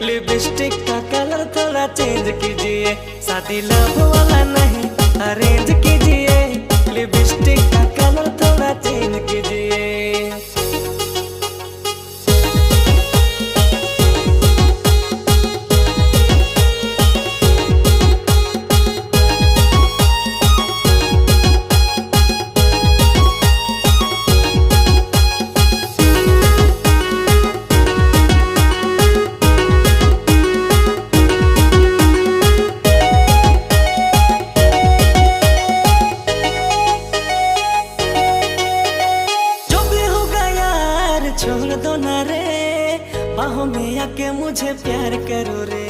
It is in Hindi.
लिपस्टिक का कलर थोड़ा चेंज कीजिए, शादी लव वाला नहीं अरेंज कीजिए। लिपस्टिक का कलर थोड़ा चेंज कीजिए। छोड़ दो ना रे, बाहों में आके मुझे प्यार करो रे।